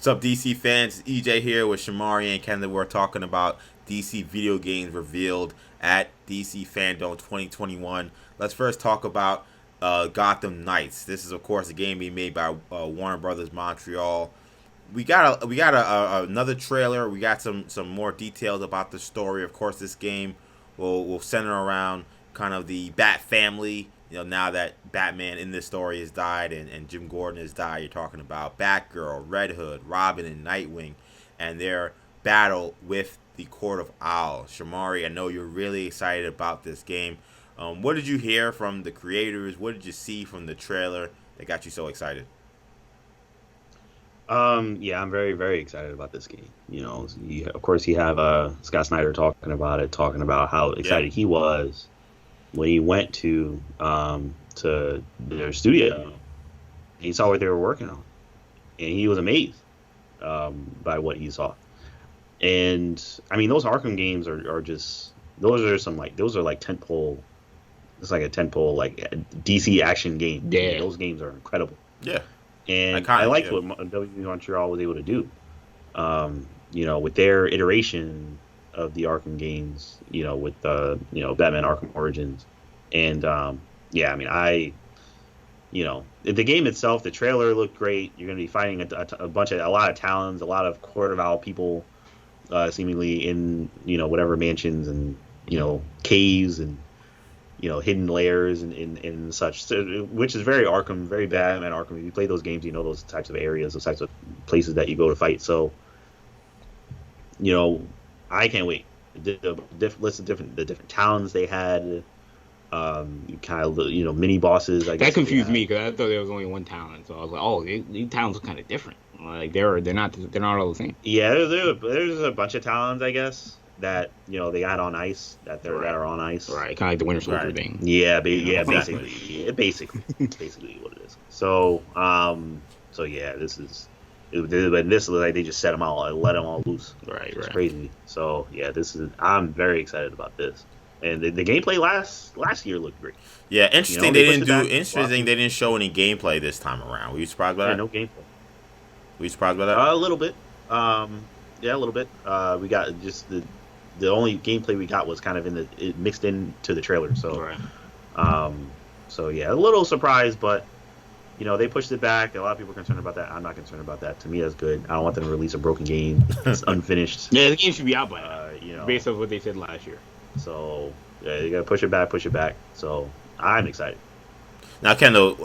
What's up, DC fans? It's EJ here with Shamari and Kendall. We're talking about DC video games revealed at DC Fandome 2021. Let's first talk about Gotham Knights. This is, of course, a game being made by Warner Brothers Montreal. We got another trailer. We got some more details about the story. Of course, this game will center around kind of the Bat family. You know, now that Batman in this story has died and Jim Gordon has died, you're talking about Batgirl, Red Hood, Robin, and Nightwing, and their battle with the Court of Owls. Shamari, I know you're really excited about this game. What did you hear from the creators? What did you see from the trailer that got you so excited? Yeah, I'm very, very excited about this game. You know, of course, you have Scott Snyder talking about how excited he was when he went to their studio. He saw what they were working on, and he was amazed by what he saw. And I mean, those Arkham games are just those are like tentpole. It's like a tentpole like DC action game. Yeah, those games are incredible. Yeah. And I liked what W Montreal was able to do. You know, with their iteration of the Arkham games, you know, with Batman Arkham Origins, and yeah, I mean, you know, the game itself, the trailer looked great. You're going to be fighting a lot of Talons, a lot of Court of Owl people, seemingly in whatever mansions and caves and hidden layers and such, which is very Arkham, very Batman Arkham. If you play those games, you know those types of areas, those types of places that you go to fight. So, I can't wait. The different towns they had, kind of mini bosses. I guess that confused me because I thought there was only one talent. So I was like, oh, these towns are kind of different. Like they're not all the same. Yeah, there's a bunch of talents, I guess, that they got on ice that are on ice, right? Kind of like the Winter Soldier thing. Yeah, basically what it is. So yeah, this is like they just set them all, let them all loose. Right. It's crazy. So yeah, I'm very excited about this. And the gameplay last year looked great. Yeah, interesting. They didn't show any gameplay this time around. Were you surprised by that? No gameplay. Were you surprised by that? A little bit. Yeah, a little bit. We got just the only gameplay we got was kind of mixed into the trailer. So, right. So yeah, a little surprised, but they pushed it back. A lot of people are concerned about that. I'm not concerned about that. To me, that's good. I don't want them to release a broken game. It's unfinished. Yeah, the game should be out by now. Based on what they said last year. So yeah, you gotta push it back. So I'm excited. Now, Kendall,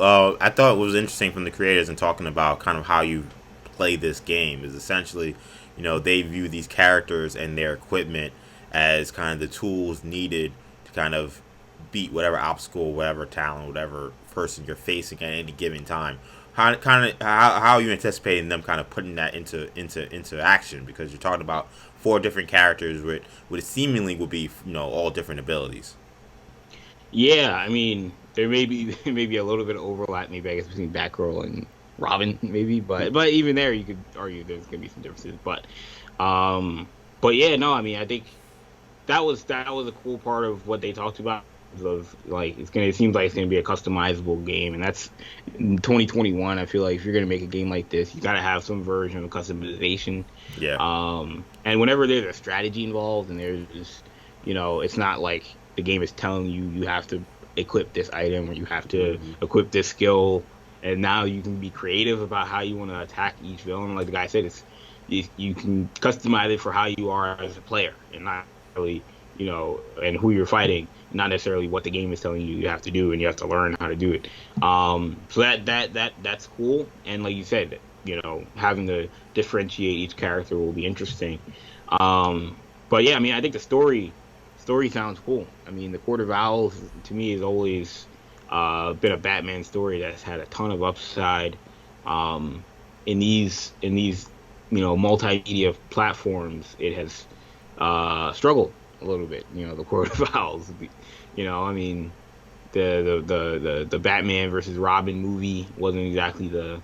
I thought what was interesting from the creators and talking about kind of how you play this game is essentially, they view these characters and their equipment as kind of the tools needed to kind of beat whatever obstacle, whatever talent, whatever person you're facing at any given time. How are you anticipating them kind of putting that into action? Because you're talking about 4 different characters with seemingly would be all different abilities. Yeah, I mean there may be a little bit of overlap, maybe I guess between Batgirl and Robin, maybe, but even there you could argue there's gonna be some differences. But yeah, no, I mean I think that was a cool part of what they talked about. Of like it seems like it's gonna be a customizable game, and that's in 2021. I feel like if you're gonna make a game like this, you gotta have some version of customization. Yeah. And whenever there's a strategy involved, and there's it's not like the game is telling you have to equip this item or you have to equip this skill, and now you can be creative about how you want to attack each villain. Like the guy said, you can customize it for how you are as a player, and not really and who you're fighting, not necessarily what the game is telling you have to do, and you have to learn how to do it. So that's cool. And like you said, having to differentiate each character will be interesting. But yeah, I mean, I think the story sounds cool. I mean, the Court of Owls to me has always been a Batman story that's had a ton of upside. In these multimedia platforms, it has struggled a little bit, the Court of Owls. I mean, the Batman versus Robin movie wasn't exactly the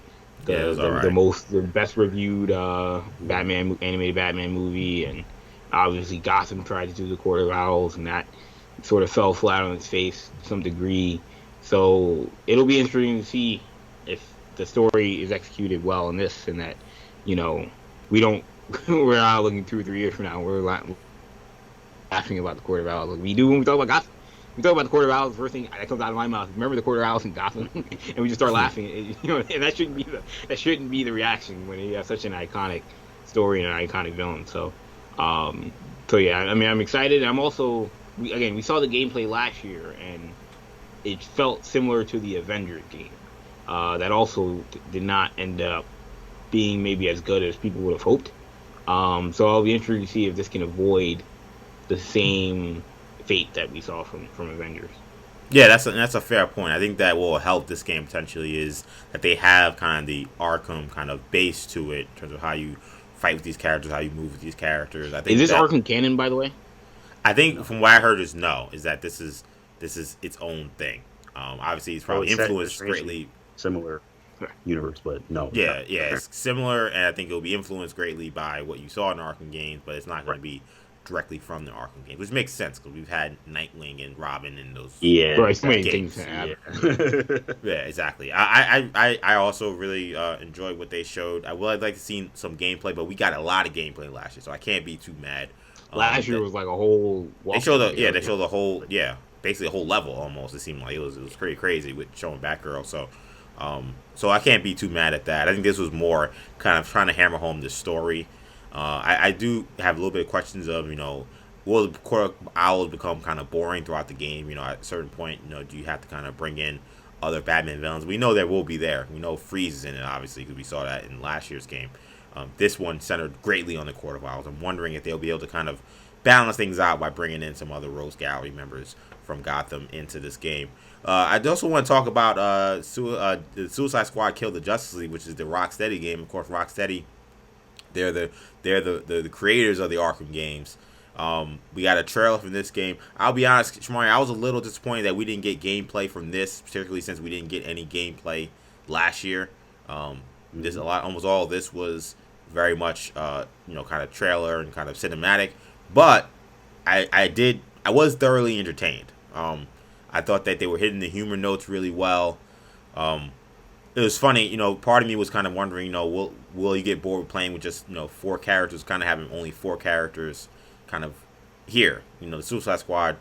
best reviewed animated Batman movie, and obviously Gotham tried to do the Court of Owls, and that sort of fell flat on its face to some degree. So it'll be interesting to see if the story is executed well in this, and that you know, we don't we're not looking 2 or 3 years from now. We're laughing about the Court of Owls. Like we do when we talk about Gotham. We talk about the Court of Owls. First thing that comes out of my mouth. Remember the Court of Owls in Gotham, and we just start laughing. You know, and that shouldn't be the reaction when you have such an iconic story and an iconic villain. So, yeah. I mean, I'm excited. I'm also we saw the gameplay last year, and it felt similar to the Avengers game. That also did not end up being maybe as good as people would have hoped. So I'll be interested to see if this can avoid the same fate that we saw from Avengers. Yeah, that's a fair point. I think that will help this game potentially is that they have kind of the Arkham kind of base to it in terms of how you fight with these characters, how you move with these characters. I think is this Arkham canon, by the way? I think from what I heard is that this is its own thing. Obviously, it's probably influenced greatly. Similar universe, but no. Yeah, it's similar, and I think it'll be influenced greatly by what you saw in the Arkham games, but it's not going to be directly from the Arkham games, which makes sense because we've had Nightwing and Robin in those games. Yeah, exactly. I also really enjoyed what they showed. I would like to see some gameplay, but we got a lot of gameplay last year, so I can't be too mad. Last year was like a whole. They showed the whole basically a whole level almost. It seemed like it was pretty crazy with showing Batgirl. So I can't be too mad at that. I think this was more kind of trying to hammer home the story. I do have a little bit of questions of, will the Court of Owls become kind of boring throughout the game? At a certain point, do you have to kind of bring in other Batman villains? We know there will be there. We know Freeze is in it, obviously, because we saw that in last year's game. This one centered greatly on the Court of Owls. I'm wondering if they'll be able to kind of balance things out by bringing in some other Rogues Gallery members from Gotham into this game. I also want to talk about the Suicide Squad Kill the Justice League, which is the Rocksteady game. Of course, Rocksteady, they're the creators of the Arkham games. We got a trailer from this game. I'll be honest, Shamari, I was a little disappointed that we didn't get gameplay from this, particularly since we didn't get any gameplay last year. Almost all of this was very much, kind of trailer and kind of cinematic. But I was thoroughly entertained. I thought that they were hitting the humor notes really well. It was funny, part of me was kind of wondering, will you get bored with playing with just, 4 characters, kind of having only 4 characters kind of here. The Suicide Squad,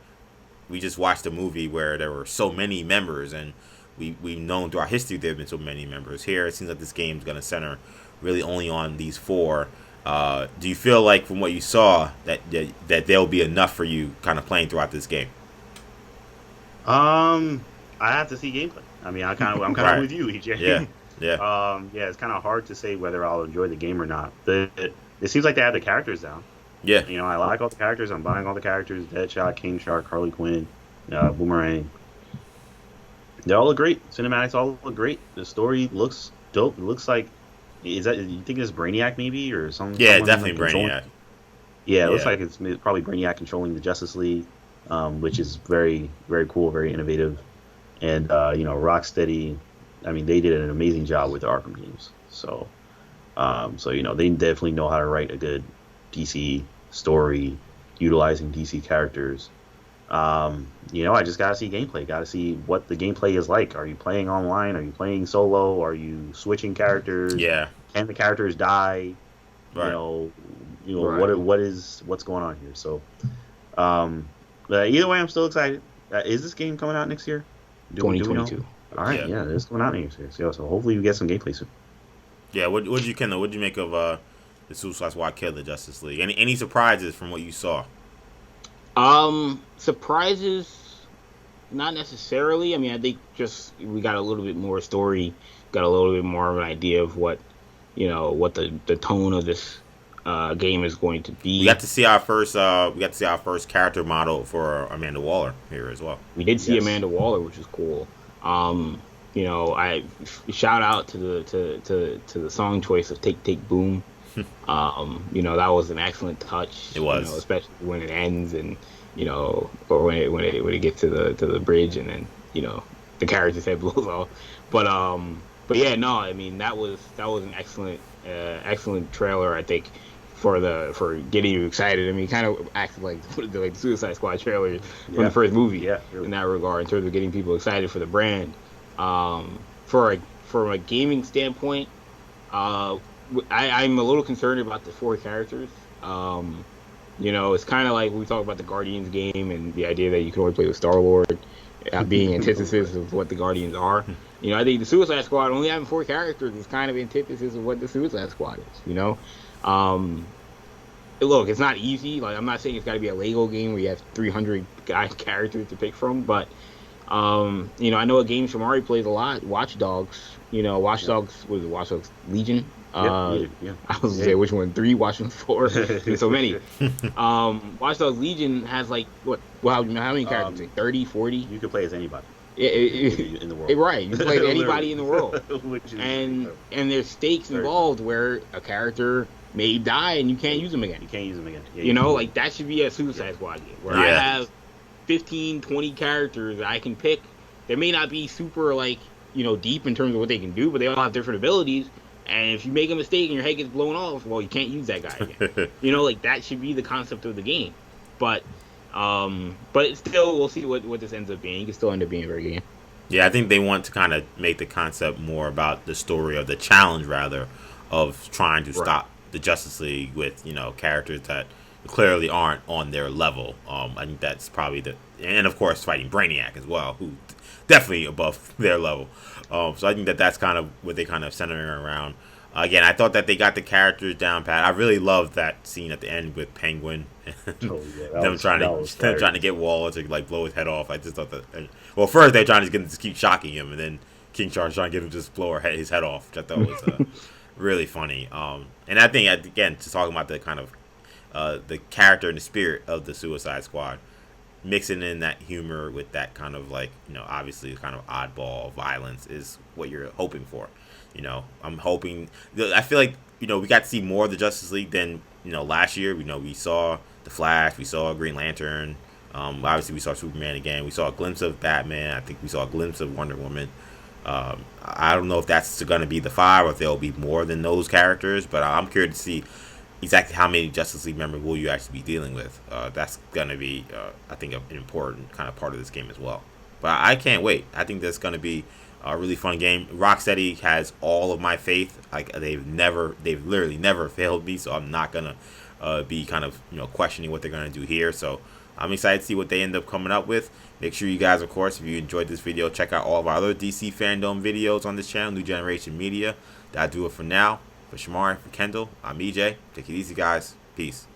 we just watched a movie where there were so many members, and we've known through our history there have been so many members. Here, it seems like this game's going to center really only on these 4. Do you feel like, from what you saw, that there'll be enough for you kind of playing throughout this game? I have to see gameplay. I mean, I'm kind of right with you, EJ. Yeah. It's kind of hard to say whether I'll enjoy the game or not. It seems like they have the characters down. Yeah. I like all the characters. I'm buying all the characters: Deadshot, King Shark, Harley Quinn, Boomerang. They all look great. Cinematics all look great. The story looks dope. It looks like, you think it's Brainiac maybe or something? Yeah, definitely Brainiac. Yeah, it looks like it's probably Brainiac controlling the Justice League, which is very, very cool, very innovative. And, Rocksteady, I mean, they did an amazing job with the Arkham games. So, they definitely know how to write a good DC story utilizing DC characters. I just got to see gameplay. Got to see what the gameplay is like. Are you playing online? Are you playing solo? Are you switching characters? Yeah. Can the characters die? Right. Right. What's going on here? So, but either way, I'm still excited. Is this game coming out next year? 2022. All right, yeah, it's coming out next year. So hopefully we get some gameplay soon. Yeah, what did you make of the Suicide Squad Kill the Justice League? Any surprises from what you saw? Surprises, not necessarily. I mean, I think just we got a little bit more story, got a little bit more of an idea of what the tone of this game is going to be. We got to see our first character model for Amanda Waller here as well. We did see Amanda Waller, which is cool. I shout out to the song choice of Take Boom. That was an excellent touch. It was, especially when it ends and or when it gets to the bridge and then the character's head blows off. But yeah, no, I mean that was an excellent trailer, I think, for getting you excited. I mean, kind of acted like the Suicide Squad trailer from the first movie in that regard, in terms of getting people excited for the brand. From a gaming standpoint, I'm a little concerned about the 4 characters. It's kind of like we talked about the Guardians game and the idea that you can only play with Star Lord, being antithesis of what the Guardians are. I think the Suicide Squad only having 4 characters is kind of antithesis of what the Suicide Squad is. Um, Look, it's not easy. Like, I'm not saying it's got to be a Lego game where you have 300 characters to pick from, but I know a game Shamari plays a lot, Watch Dogs. Watch Dogs was it Watch Dogs Legion? Yeah. I was gonna say which one? 3, Watch Dogs 4. There's so many. Watch Dogs Legion has like what? Well, how many characters? Like 30, 40? You can play as anybody. In the world. Right, you play with anybody in the world, and there's stakes Very involved where a character may die and you can't use them again. You can't use them again. Like that should be a Suicide Squad game where I have 15, 20 characters that I can pick. They may not be super deep in terms of what they can do, but they all have different abilities. And if you make a mistake and your head gets blown off, well, you can't use that guy again. That should be the concept of the game. But it's still, we'll see what this ends up being. It can still end up being a very good game. Yeah, I think they want to kind of make the concept more about the story of the challenge, rather, of trying to stop the Justice League with, characters that clearly aren't on their level. I think that's probably and of course fighting Brainiac as well, who definitely above their level. So I think that's kind of what they kind of centering around. Again, I thought that they got the characters down pat. I really loved that scene at the end with Penguin. Them trying to get Waller to blow his head off. I just thought that. Well, first they're trying to just keep shocking him, and then King Charles trying to get him to just blow his head off, which I thought was really funny. And I think again, just talking about the kind of the character and the spirit of the Suicide Squad, mixing in that humor with that kind of obviously kind of oddball violence is what you're hoping for. I'm hoping. I feel like we got to see more of the Justice League than last year. We saw the Flash, we saw Green Lantern. Obviously, we saw Superman again. We saw a glimpse of Batman. I think we saw a glimpse of Wonder Woman. I don't know if that's going to be the 5 or if there'll be more than those characters, but I'm curious to see exactly how many Justice League members will you actually be dealing with. That's going to be, I think, an important kind of part of this game as well. But I can't wait. I think that's going to be a really fun game. Rocksteady has all of my faith. They've literally never failed me, so I'm not gonna be kind of questioning what they're gonna do here. So I'm excited to see what they end up coming up with. Make sure you guys, of course, if you enjoyed this video, check out all of our other DC Fandome videos on this channel, New Generation Media. That'll do it for now. For Shamari, for Kendall, I'm EJ. Take it easy, guys. Peace.